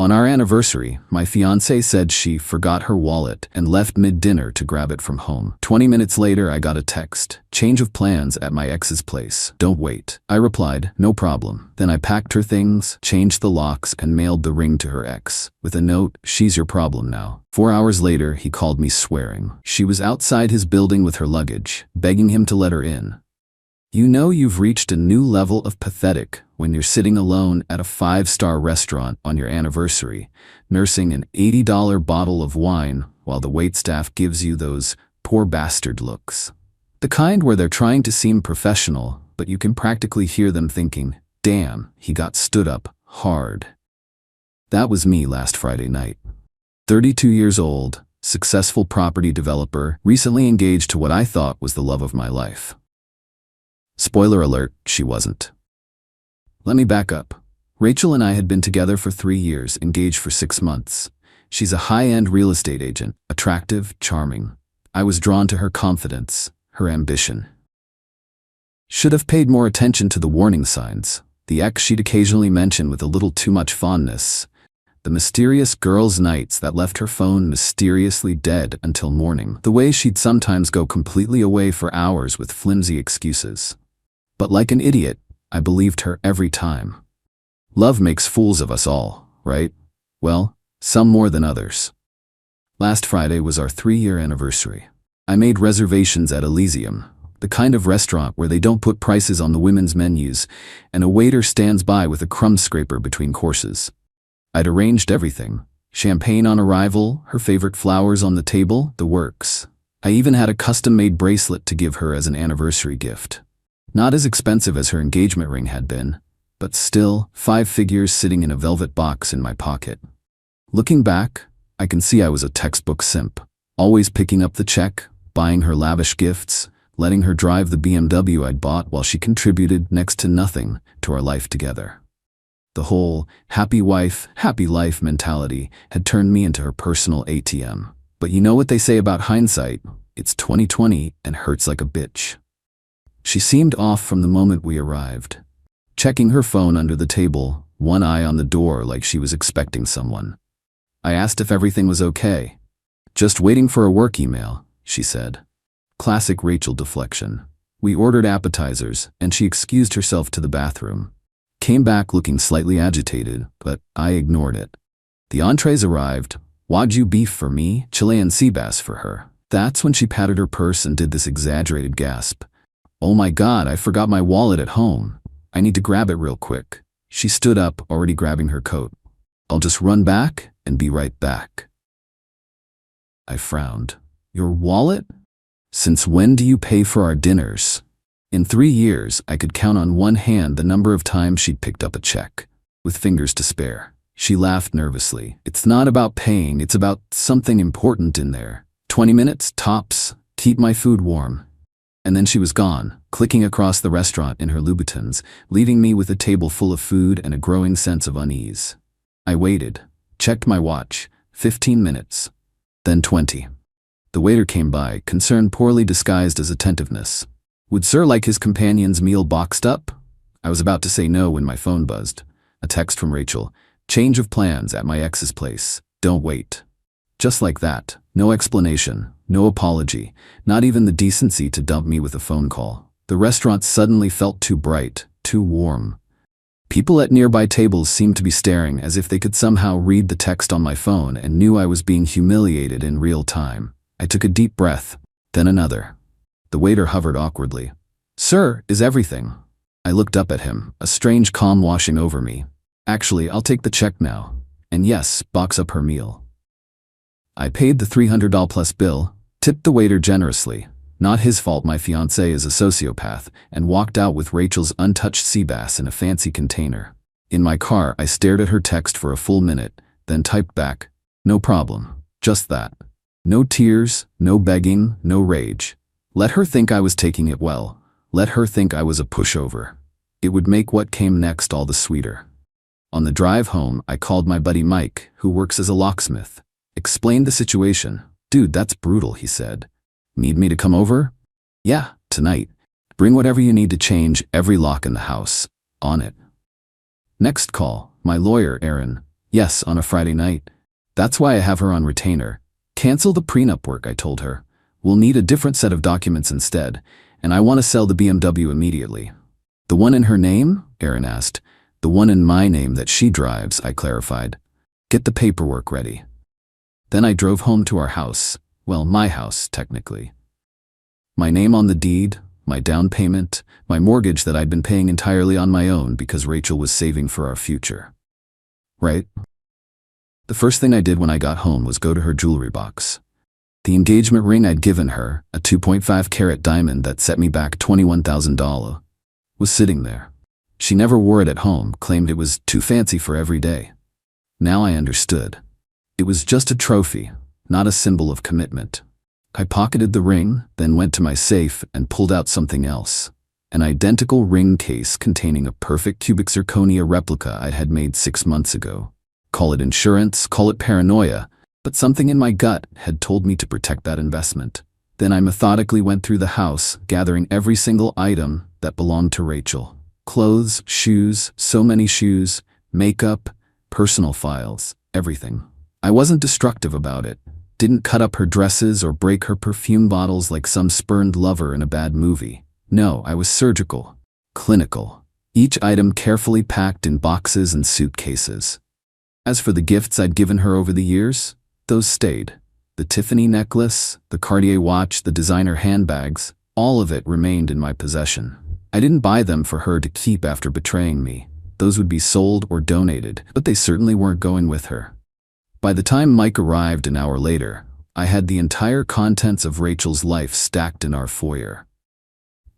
On our anniversary, my fiancée said she forgot her wallet and left mid-dinner to grab it from home. 20 minutes later, I got a text. Change of plans at my ex's place. Don't wait. I replied, no problem. Then I packed her things, changed the locks, and mailed the ring to her ex. With a note, she's your problem now. 4 hours later, he called me swearing. She was outside his building with her luggage, begging him to let her in. You know you've reached a new level of pathetic when you're sitting alone at a 5-star restaurant on your anniversary, nursing an $80 bottle of wine while the waitstaff gives you those poor bastard looks. The kind where they're trying to seem professional, but you can practically hear them thinking, damn, he got stood up hard. That was me last Friday night. 32 years old, successful property developer, recently engaged to what I thought was the love of my life. Spoiler alert, she wasn't. Let me back up. Rachel and I had been together for 3 years, engaged for 6 months. She's a high-end real estate agent, attractive, charming. I was drawn to her confidence, her ambition. Should have paid more attention to the warning signs. The ex she'd occasionally mention with a little too much fondness. The mysterious girls' nights that left her phone mysteriously dead until morning. The way she'd sometimes go completely away for hours with flimsy excuses. But like an idiot, I believed her every time. Love makes fools of us all, right? Well, some more than others. Last Friday was our 3-year anniversary. I made reservations at AmITheA, the kind of restaurant where they don't put prices on the women's menus, and a waiter stands by with a crumb scraper between courses. I'd arranged everything. Champagne on arrival, her favorite flowers on the table, the works. I even had a custom-made bracelet to give her as an anniversary gift. Not as expensive as her engagement ring had been, but still 5 figures sitting in a velvet box in my pocket. Looking back, I can see I was a textbook simp, always picking up the check, buying her lavish gifts, letting her drive the BMW I'd bought while she contributed next to nothing to our life together. The whole happy wife, happy life mentality had turned me into her personal ATM. But you know what they say about hindsight? It's 20/20 and hurts like a bitch. She seemed off from the moment we arrived, checking her phone under the table, one eye on the door like she was expecting someone. I asked if everything was okay. Just waiting for a work email, she said. Classic Rachel deflection. We ordered appetizers, and she excused herself to the bathroom. Came back looking slightly agitated, but I ignored it. The entrees arrived. Wagyu beef for me, Chilean sea bass for her. That's when she patted her purse and did this exaggerated gasp. Oh my God, I forgot my wallet at home. I need to grab it real quick. She stood up, already grabbing her coat. I'll just run back and be right back. I frowned. Your wallet? Since when do you pay for our dinners? In 3 years, I could count on one hand the number of times she'd picked up a check, with fingers to spare. She laughed nervously. It's not about paying, it's about something important in there. 20 minutes, tops, keep my food warm. And then she was gone, clicking across the restaurant in her Louboutins, leaving me with a table full of food and a growing sense of unease. I waited, checked my watch, 15 minutes, then 20. The waiter came by, concern poorly disguised as attentiveness. Would sir like his companion's meal boxed up? I was about to say no when my phone buzzed. A text from Rachel. Change of plans at my ex's place. Don't wait. Just like that. No explanation, no apology, not even the decency to dump me with a phone call. The restaurant suddenly felt too bright, too warm. People at nearby tables seemed to be staring as if they could somehow read the text on my phone and knew I was being humiliated in real time. I took a deep breath, then another. The waiter hovered awkwardly. Sir, is everything? I looked up at him, a strange calm washing over me. Actually, I'll take the check now. And yes, box up her meal. I paid the $300 plus bill, tipped the waiter generously. Not his fault my fiancé is a sociopath, and walked out with Rachel's untouched sea bass in a fancy container. In my car, I stared at her text for a full minute, then typed back, no problem, just that. No tears, no begging, no rage. Let her think I was taking it well. Let her think I was a pushover. It would make what came next all the sweeter. On the drive home, I called my buddy Mike, who works as a locksmith. Explained the situation. Dude, that's brutal, he said. Need me to come over? Yeah, tonight. Bring whatever you need to change every lock in the house. On it. Next call, my lawyer, Aaron. Yes, on a Friday night. That's why I have her on retainer. Cancel the prenup work, I told her. We'll need a different set of documents instead, and I want to sell the BMW immediately. The one in her name? Aaron asked. The one in my name that she drives, I clarified. Get the paperwork ready. Then I drove home to our house. Well, my house, technically. My name on the deed, my down payment, my mortgage that I'd been paying entirely on my own because Rachel was saving for our future. Right? The first thing I did when I got home was go to her jewelry box. The engagement ring I'd given her, a 2.5-carat diamond that set me back $21,000, was sitting there. She never wore it at home, claimed it was too fancy for every day. Now I understood. It was just a trophy, not a symbol of commitment. I pocketed the ring, then went to my safe and pulled out something else. An identical ring case containing a perfect cubic zirconia replica I had made 6 months ago. Call it insurance, call it paranoia, but something in my gut had told me to protect that investment. Then I methodically went through the house, gathering every single item that belonged to Rachel. Clothes, shoes, so many shoes, makeup, personal files, everything. I wasn't destructive about it. Didn't cut up her dresses or break her perfume bottles like some spurned lover in a bad movie. No, I was surgical, clinical. Each item carefully packed in boxes and suitcases. As for the gifts I'd given her over the years, those stayed. The Tiffany necklace, the Cartier watch, the designer handbags, all of it remained in my possession. I didn't buy them for her to keep after betraying me. Those would be sold or donated, but they certainly weren't going with her. By the time Mike arrived an hour later, I had the entire contents of Rachel's life stacked in our foyer.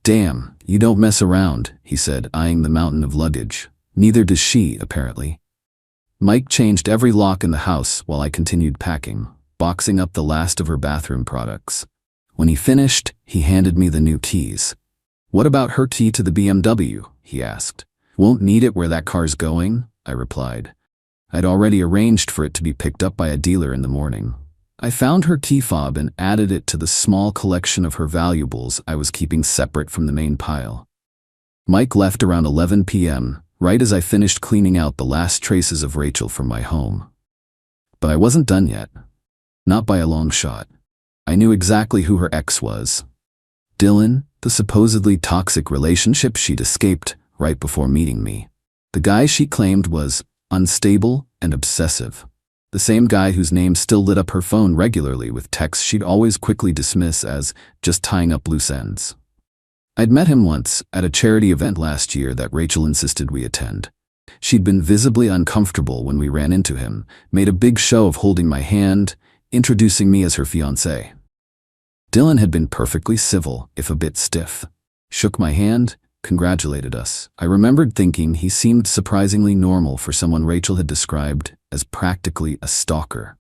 Damn, you don't mess around, he said, eyeing the mountain of luggage. Neither does she, apparently. Mike changed every lock in the house while I continued packing, boxing up the last of her bathroom products. When he finished, he handed me the new keys. What about her key to the BMW? He asked. Won't need it where that car's going, I replied. I'd already arranged for it to be picked up by a dealer in the morning. I found her key fob and added it to the small collection of her valuables I was keeping separate from the main pile. Mike left around 11 p.m., right as I finished cleaning out the last traces of Rachel from my home. But I wasn't done yet. Not by a long shot. I knew exactly who her ex was. Dylan, the supposedly toxic relationship she'd escaped right before meeting me. The guy she claimed was unstable and obsessive. The same guy whose name still lit up her phone regularly with texts she'd always quickly dismiss as just tying up loose ends. I'd met him once at a charity event last year that Rachel insisted we attend. She'd been visibly uncomfortable when we ran into him, made a big show of holding my hand, introducing me as her fiancé. Dylan had been perfectly civil, if a bit stiff. Shook my hand, congratulated us. I remembered thinking he seemed surprisingly normal for someone Rachel had described as practically a stalker.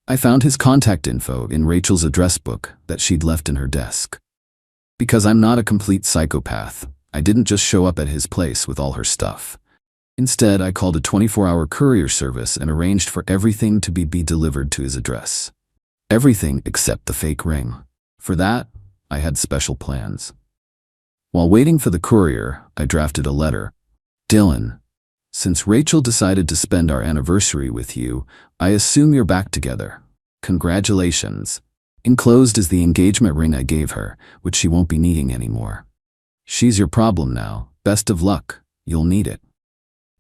I found his contact info in Rachel's address book that she'd left in her desk. Because I'm not a complete psychopath, I didn't just show up at his place with all her stuff. Instead, I called a 24-hour courier service and arranged for everything to be delivered to his address. Everything except the fake ring. For that, I had special plans. While waiting for the courier, I drafted a letter. Dylan, since Rachel decided to spend our anniversary with you, I assume you're back together. Congratulations. Enclosed is the engagement ring I gave her, which she won't be needing anymore. She's your problem now. Best of luck. You'll need it.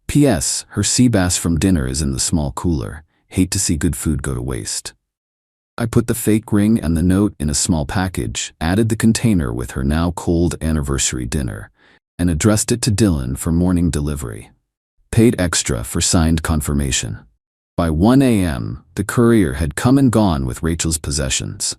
P.S. Her sea bass from dinner is in the small cooler. Hate to see good food go to waste. I put the fake ring and the note in a small package, added the container with her now cold anniversary dinner, and addressed it to Dylan for morning delivery. Paid extra for signed confirmation. By 1 a.m., the courier had come and gone with Rachel's possessions.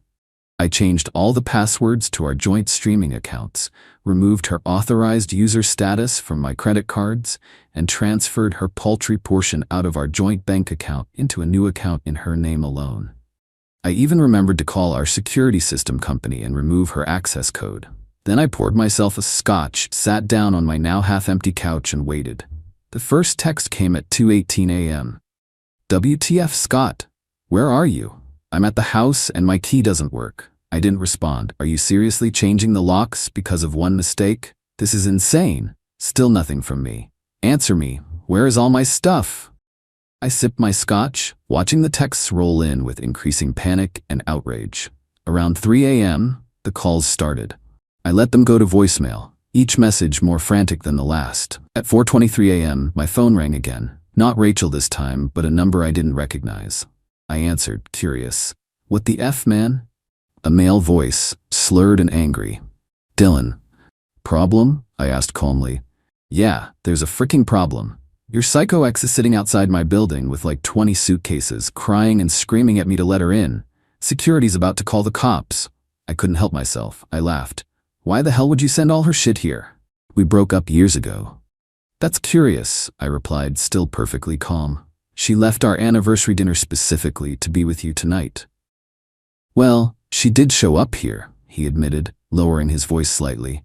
I changed all the passwords to our joint streaming accounts, removed her authorized user status from my credit cards, and transferred her paltry portion out of our joint bank account into a new account in her name alone. I even remembered to call our security system company and remove her access code. Then I poured myself a scotch, sat down on my now half-empty couch and waited. The first text came at 2:18 a.m. WTF, Scott? Where are you? I'm at the house and my key doesn't work. I didn't respond. Are you seriously changing the locks because of one mistake? This is insane. Still nothing from me. Answer me. Where is all my stuff? I sipped my scotch, watching the texts roll in with increasing panic and outrage. Around 3 a.m., the calls started. I let them go to voicemail, each message more frantic than the last. At 4:23 a.m., my phone rang again. Not Rachel this time, but a number I didn't recognize. I answered, curious. What the F, man? A male voice, slurred and angry. Dylan. Problem? I asked calmly. Yeah, there's a freaking problem. Your psycho ex is sitting outside my building with like 20 suitcases, crying and screaming at me to let her in. Security's about to call the cops. I couldn't help myself. I laughed. Why the hell would you send all her shit here? We broke up years ago. That's curious, I replied, still perfectly calm. She left our anniversary dinner specifically to be with you tonight. Well, she did show up here, he admitted, lowering his voice slightly.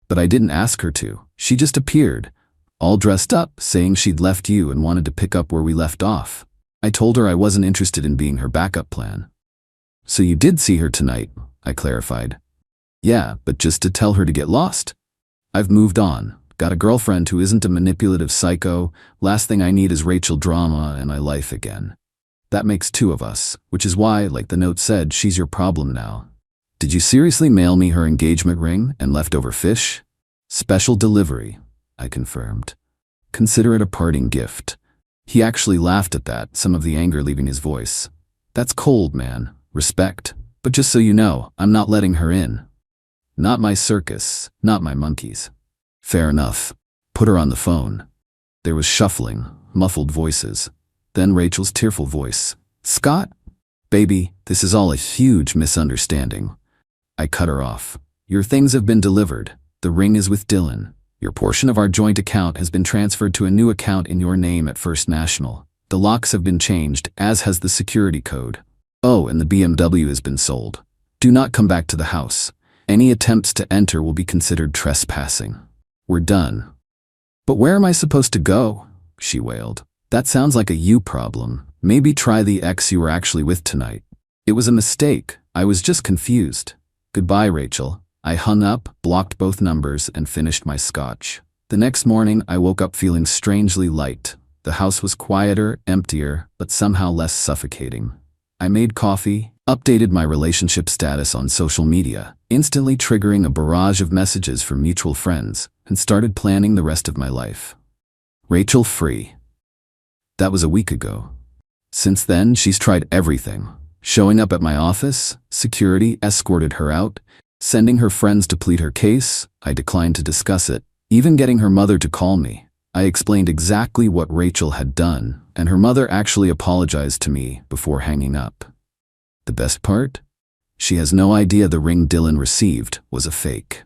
But I didn't ask her to. She just appeared, all dressed up, saying she'd left you and wanted to pick up where we left off. I told her I wasn't interested in being her backup plan. So you did see her tonight, I clarified. Yeah, but just to tell her to get lost. I've moved on. Got a girlfriend who isn't a manipulative psycho. Last thing I need is Rachel drama in my life again. That makes two of us, which is why, like the note said, she's your problem now. Did you seriously mail me her engagement ring and leftover fish? Special delivery, I confirmed. Consider it a parting gift. He actually laughed at that, some of the anger leaving his voice. That's cold, man. Respect. But just so you know, I'm not letting her in. Not my circus, not my monkeys. Fair enough. Put her on the phone. There was shuffling, muffled voices. Then Rachel's tearful voice. Scott? Baby, this is all a huge misunderstanding. I cut her off. Your things have been delivered. The ring is with Dylan. Your portion of our joint account has been transferred to a new account in your name at First National. The locks have been changed, as has the security code. Oh, and the BMW has been sold. Do not come back to the house. Any attempts to enter will be considered trespassing. We're done. But where am I supposed to go? She wailed. That sounds like a you problem. Maybe try the ex you were actually with tonight. It was a mistake. I was just confused. Goodbye, Rachel. I hung up, blocked both numbers, and finished my scotch. The next morning, I woke up feeling strangely light. The house was quieter, emptier, but somehow less suffocating. I made coffee, updated my relationship status on social media, instantly triggering a barrage of messages from mutual friends, and started planning the rest of my life. Rachel free. That was a week ago. Since then, she's tried everything. Showing up at my office, security escorted her out. Sending her friends to plead her case, I declined to discuss it. Even getting her mother to call me. I explained exactly what Rachel had done, and her mother actually apologized to me before hanging up. The best part? She has no idea the ring Dylan received was a fake.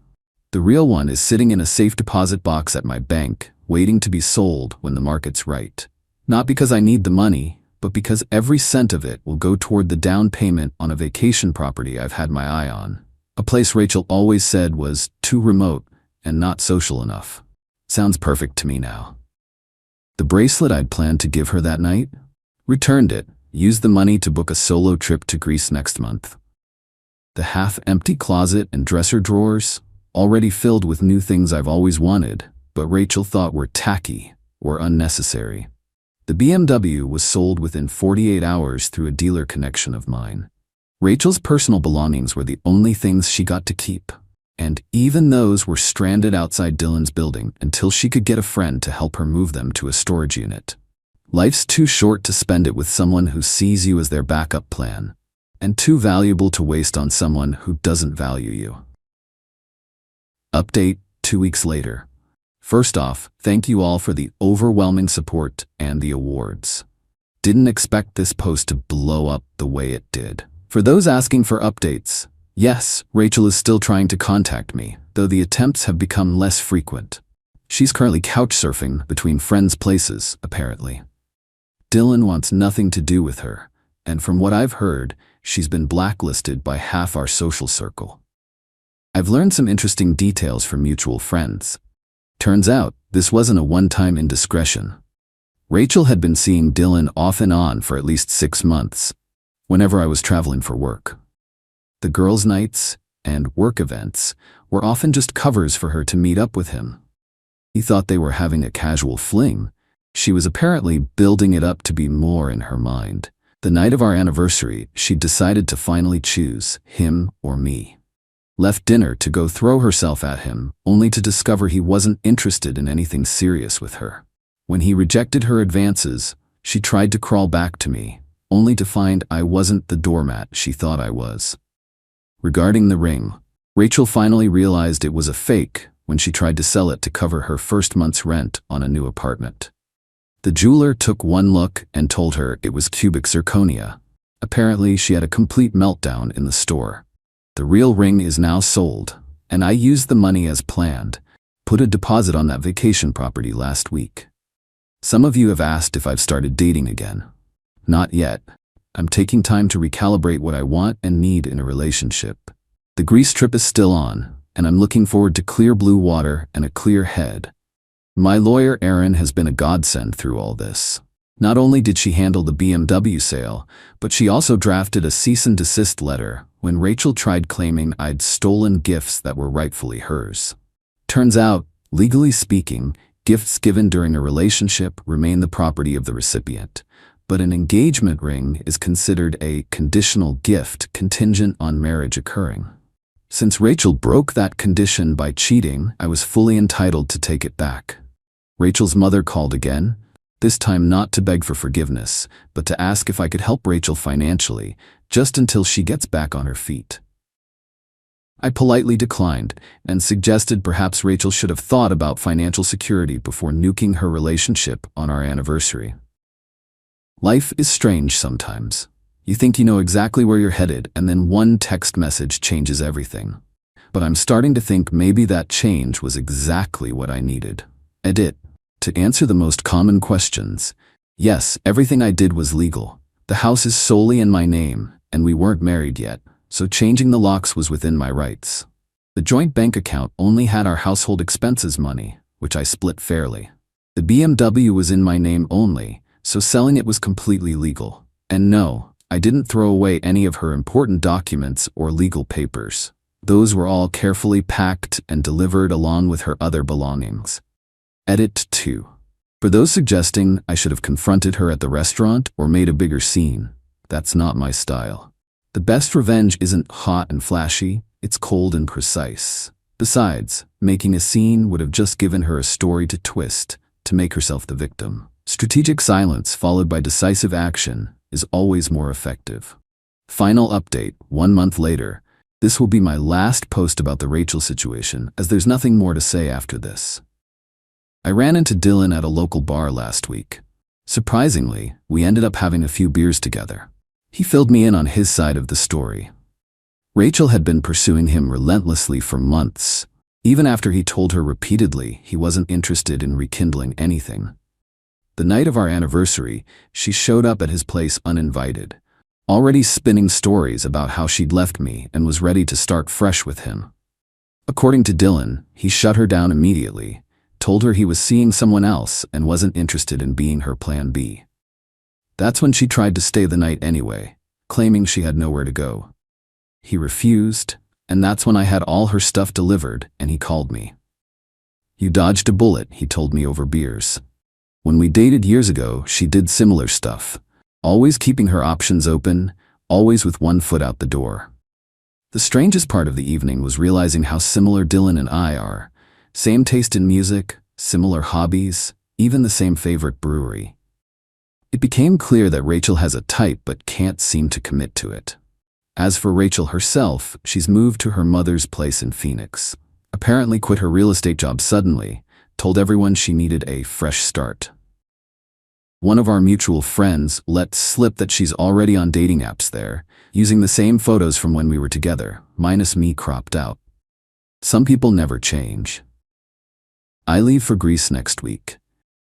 The real one is sitting in a safe deposit box at my bank, waiting to be sold when the market's right. Not because I need the money, but because every cent of it will go toward the down payment on a vacation property I've had my eye on. A place Rachel always said was too remote and not social enough. Sounds perfect to me now. The bracelet I'd planned to give her that night? Returned it, used the money to book a solo trip to Greece next month. The half-empty closet and dresser drawers, already filled with new things I've always wanted, but Rachel thought were tacky or unnecessary. The BMW was sold within 48 hours through a dealer connection of mine. Rachel's personal belongings were the only things she got to keep, and even those were stranded outside Dylan's building until she could get a friend to help her move them to a storage unit. Life's too short to spend it with someone who sees you as their backup plan, and too valuable to waste on someone who doesn't value you. Update 2 weeks later. First off, thank you all for the overwhelming support and the awards. Didn't expect this post to blow up the way it did. For those asking for updates, yes, Rachel is still trying to contact me, though the attempts have become less frequent. She's currently couch surfing between friends' places, apparently. Dylan wants nothing to do with her, and from what I've heard, she's been blacklisted by half our social circle. I've learned some interesting details from mutual friends. Turns out, this wasn't a one-time indiscretion. Rachel had been seeing Dylan off and on for at least 6 months, whenever I was traveling for work. The girls' nights and work events were often just covers for her to meet up with him. He thought they were having a casual fling, She was apparently building it up to be more in her mind. The night of our anniversary, she decided to finally choose him or me. Left dinner to go throw herself at him, only to discover he wasn't interested in anything serious with her. When he rejected her advances, she tried to crawl back to me, only to find I wasn't the doormat she thought I was. Regarding the ring, Rachel finally realized it was a fake when she tried to sell it to cover her first month's rent on a new apartment. The jeweler took one look and told her it was cubic zirconia. Apparently, she had a complete meltdown in the store. The real ring is now sold, and I used the money as planned. Put a deposit on that vacation property last week. Some of you have asked if I've started dating again. Not yet. I'm taking time to recalibrate what I want and need in a relationship. The Greece trip is still on, and I'm looking forward to clear blue water and a clear head. My lawyer Erin has been a godsend through all this. Not only did she handle the BMW sale, but she also drafted a cease and desist letter when Rachel tried claiming I'd stolen gifts that were rightfully hers. Turns out, legally speaking, gifts given during a relationship remain the property of the recipient, but an engagement ring is considered a conditional gift contingent on marriage occurring. Since Rachel broke that condition by cheating, I was fully entitled to take it back. Rachel's mother called again, this time not to beg for forgiveness, but to ask if I could help Rachel financially, just until she gets back on her feet. I politely declined and suggested perhaps Rachel should have thought about financial security before nuking her relationship on our anniversary. Life is strange sometimes. You think you know exactly where you're headed, and then one text message changes everything. But I'm starting to think maybe that change was exactly what I needed. Edit. To answer the most common questions, yes, everything I did was legal. The house is solely in my name, and we weren't married yet, so changing the locks was within my rights. The joint bank account only had our household expenses money, which I split fairly. The BMW was in my name only, so selling it was completely legal. And no, I didn't throw away any of her important documents or legal papers. Those were all carefully packed and delivered along with her other belongings. Edit 2. For those suggesting I should have confronted her at the restaurant or made a bigger scene, that's not my style. The best revenge isn't hot and flashy, it's cold and precise. Besides, making a scene would have just given her a story to twist, to make herself the victim. Strategic silence followed by decisive action is always more effective. Final update, 1 month later. This will be my last post about the Rachel situation, as there's nothing more to say after this. I ran into Dylan at a local bar last week. Surprisingly, we ended up having a few beers together. He filled me in on his side of the story. Rachel had been pursuing him relentlessly for months, even after he told her repeatedly he wasn't interested in rekindling anything. The night of our anniversary, she showed up at his place uninvited, already spinning stories about how she'd left me and was ready to start fresh with him. According to Dylan, he shut her down immediately, told her he was seeing someone else and wasn't interested in being her plan B. That's when she tried to stay the night anyway, claiming she had nowhere to go. He refused, and that's when I had all her stuff delivered and he called me. "You dodged a bullet," he told me over beers. When we dated years ago, she did similar stuff, always keeping her options open, always with one foot out the door. The strangest part of the evening was realizing how similar Dylan and I are. Same taste in music, similar hobbies, even the same favorite brewery. It became clear that Rachel has a type but can't seem to commit to it. As for Rachel herself, she's moved to her mother's place in Phoenix. Apparently quit her real estate job suddenly, told everyone she needed a fresh start. One of our mutual friends let slip that she's already on dating apps there, using the same photos from when we were together, minus me cropped out. Some people never change. I leave for Greece next week.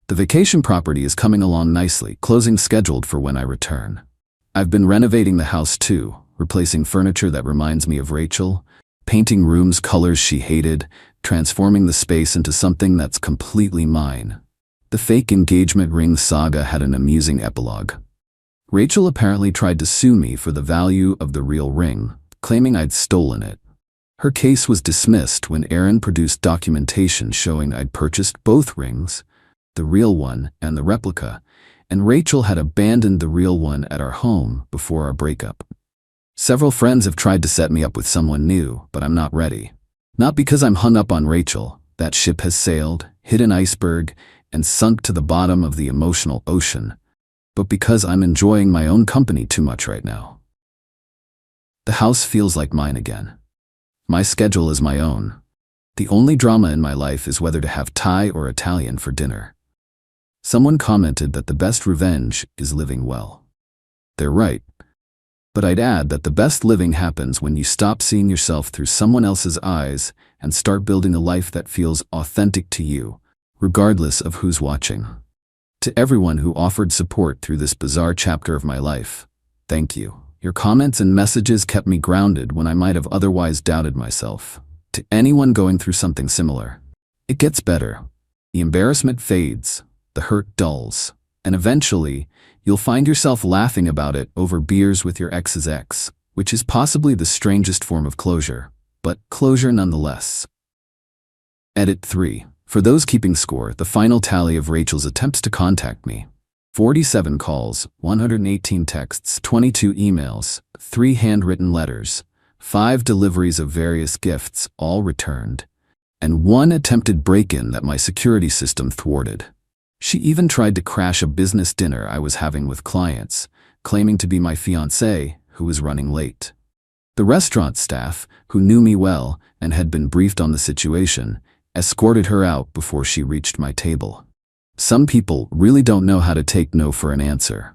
The vacation property is coming along nicely, closing scheduled for when I return. I've been renovating the house too, replacing furniture that reminds me of Rachel, painting rooms colors she hated, transforming the space into something that's completely mine. The fake engagement ring saga had an amusing epilogue. Rachel apparently tried to sue me for the value of the real ring, claiming I'd stolen it. Her case was dismissed when Erin produced documentation showing I'd purchased both rings, the real one and the replica, and Rachel had abandoned the real one at our home before our breakup. Several friends have tried to set me up with someone new, but I'm not ready. Not because I'm hung up on Rachel. That ship has sailed, hit an iceberg, and sunk to the bottom of the emotional ocean, but because I'm enjoying my own company too much right now. The house feels like mine again. My schedule is my own. The only drama in my life is whether to have Thai or Italian for dinner. Someone commented that the best revenge is living well. They're right. But I'd add that the best living happens when you stop seeing yourself through someone else's eyes and start building a life that feels authentic to you, regardless of who's watching. To everyone who offered support through this bizarre chapter of my life, thank you. Your comments and messages kept me grounded when I might have otherwise doubted myself. To anyone going through something similar, it gets better. The embarrassment fades, the hurt dulls, and eventually, you'll find yourself laughing about it over beers with your ex's ex, which is possibly the strangest form of closure, but closure nonetheless. Edit 3. For those keeping score, the final tally of Rachel's attempts to contact me: 47 calls, 118 texts, 22 emails, 3 handwritten letters, 5 deliveries of various gifts, all returned, and 1 attempted break-in that my security system thwarted. She even tried to crash a business dinner I was having with clients, claiming to be my fiancé who was running late. The restaurant staff, who knew me well and had been briefed on the situation, escorted her out before she reached my table. Some people really don't know how to take no for an answer.